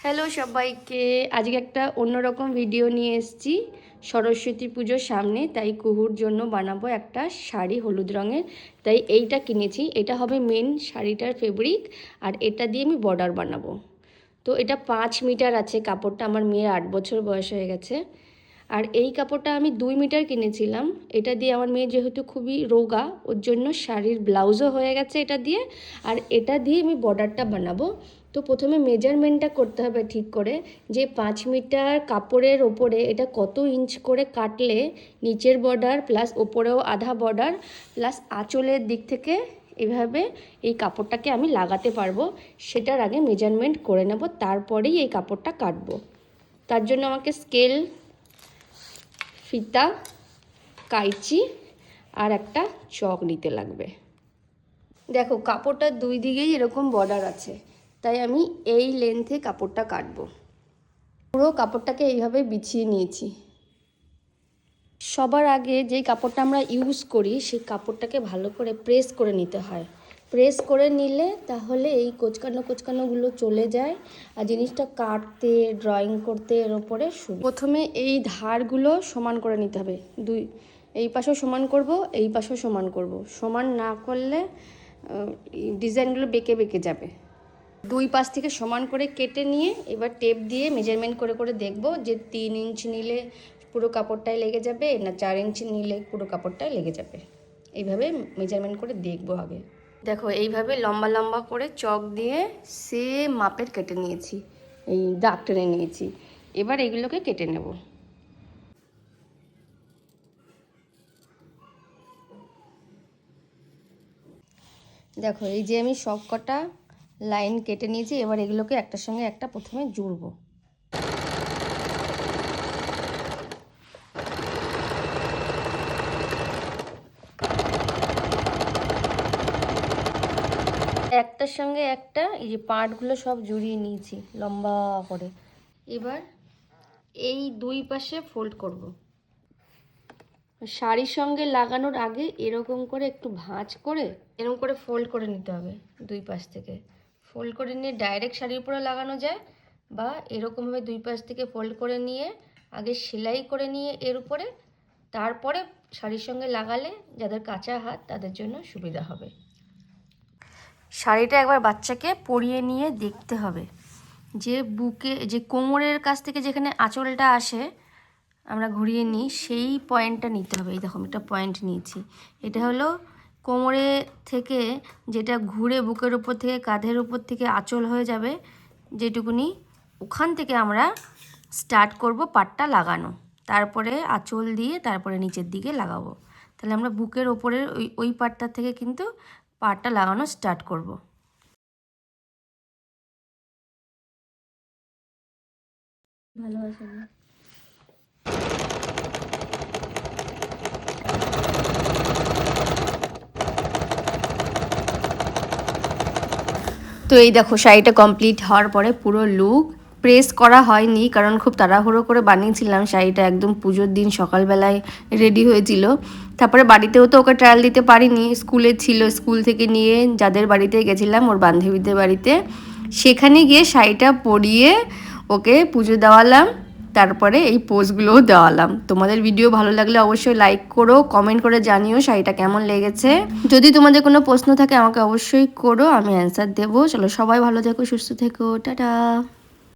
Hello সবাইকে, আজকে একটা অন্যরকম ভিডিও নিয়ে এসেছি সরস্বতী পুজোর সামনে। তাই কুহুর জন্য বানাবো একটা শাড়ি হলুদ রঙের। তাই এইটা কিনেছি, এটা হবে মেন শাড়িটার ফেব্রিক, আর এটা দিয়ে আমি বর্ডার বানাবো। তো এটা 5 মিটার আছে কাপড়টা, আমার মেয়ের 8 বছর বয়স হয়ে গেছে। আর এই কাপড়টা আমি 2 মিটার কিনেছিলাম। এটা দিয়ে আমার মেয়ে যেহেতু খুবই রোগা, ওর জন্য শাড়ির ব্লাউজও হয়ে গেছে এটা দিয়ে। আর এটা দিয়ে আমি বর্ডারটা বানাবো। তো প্রথমে মেজারমেন্টটা করতে হবে ঠিক করে, যে 5 মিটার কাপড়ের ওপরে এটা কত ইঞ্চ করে কাটলে নিচের বর্ডার প্লাস ওপরেও আধা বর্ডার প্লাস আঁচলের দিক থেকে এভাবে এই কাপড়টাকে আমি লাগাতে পারবো, সেটার আগে মেজারমেন্ট করে নেব, তারপরেই এই কাপড়টা কাটবো। তার জন্য আমাকে স্কেল, ফিতা, কাঁচি আর একটা চক নিতে লাগবে। দেখো কাপড়টার দুই দিকেই এরকম বর্ডার আছে, তাই আমি এই লেন্থে কাপড়টা কাটবো। পুরো কাপড়টাকে এইভাবে বিছিয়ে নিয়েছি। সবার আগে যেই কাপড়টা আমরা ইউজ করি সেই কাপড়টাকে ভালো করে প্রেস করে নিতে হয়। প্রেস করে নিলে তাহলে এই কোচকানোগুলো চলে যায়, আর জিনিসটা কাটতে ড্রয়িং করতে এর ওপরে প্রথমে এই ধারগুলো সমান করে নিতে হবে। এই পাশেও সমান করব, এই পাশেও সমান করব। সমান না করলে ডিজাইনগুলো বেঁকে বেঁকে যাবে। দুই পাশ থেকে সমান করে কেটে নিয়ে এবার টেপ দিয়ে মেজারমেন্ট করে করে দেখব যে 3 ইঞ্চ নিলে পুরো কাপড়টাই লেগে যাবে না 4 ইঞ্চ নিলে পুরো কাপড়টাই লেগে যাবে। এইভাবে মেজারমেন্ট করে দেখব আগে। দেখো এইভাবে লম্বা লম্বা করে চক দিয়ে সেম মাপের কেটে নিয়েছি, এই দাগ টেনে নিয়েছি। এবার এগুলোকে কেটে নেব। দেখো এই যে আমি সব কটা লাইন কেটে নিয়েছি, এবার এগুলোকে একটার সঙ্গে একটা প্রথমে জুড়বো। একটার সঙ্গে একটা এই যে পার্টগুলো সব জুড়িয়ে নিয়েছি লম্বা করে। এবার এই দুই পাশে ফোল্ড করব। শাড়ির সঙ্গে লাগানোর আগে এরকম করে একটু ভাঁজ করে এরকম করে ফোল্ড করে নিতে হবে। দুই পাশ থেকে ফোল্ড করে নিয়ে ডাইরেক্ট শাড়ির উপরে লাগানো যায়, বা এরকমভাবে দুই পাশ থেকে ফোল্ড করে নিয়ে আগে সেলাই করে নিয়ে এর উপরে, তারপরে শাড়ির সঙ্গে লাগালে যাদের কাঁচা হাত তাদের জন্য সুবিধা হবে। শাড়িটা একবার বাচ্চাকে পরিয়ে নিয়ে দেখতে হবে যে বুকে যে কোমরের কাছ থেকে যেখানে আঁচলটা আসে আমরা ঘুরিয়ে নিই, সেই পয়েন্টটা নিতে হবে। এই দেখো একটা পয়েন্ট নিয়েছি, এটা হলো কোমরে থেকে যেটা ঘুরে বুকের উপর থেকে কাঁধের উপর থেকে আঁচল হয়ে যাবে যেটুকুনি, ওখান থেকে আমরা স্টার্ট করব পাটটা লাগানো। তারপরে আঁচল দিয়ে তারপরে নিচের দিকে লাগাবো। তাহলে আমরা বুকের ওপরের ওই পাটটা থেকে কিন্তু পাটটা লাগানো স্টার্ট করব। ভালোবাসা তো এই দেখো শাড়িটা কমপ্লিট হওয়ার পরে পুরো লুক। প্রেস করা হয়নি কারণ খুব তাড়াহুড়ো করে বানিয়েছিলাম। শাড়িটা একদম পুজোর দিন সকালবেলায় রেডি হয়েছিল। তারপরে বাড়িতেও তো ওকে ট্রায়াল দিতে পারিনি, স্কুলে ছিল, স্কুল থেকে নিয়ে যাদের বাড়িতে গেছিলাম ওর বান্ধবীদের বাড়িতে, সেখানে গিয়ে শাড়িটা পরিয়ে ওকে পুজো দেওয়ালাম। তারপরে এই পোজগুলোও দেওয়ালাম। তোমাদের ভিডিও ভালো লাগলে অবশ্যই লাইক করো, কমেন্ট করে জানিও শাড়িটা কেমন লেগেছে। যদি তোমাদের কোনো প্রশ্ন থাকে আমাকে অবশ্যই করো, আমি অ্যান্সার দেবো। চলো সবাই ভালো থেকো, সুস্থ থেকো, টাটা।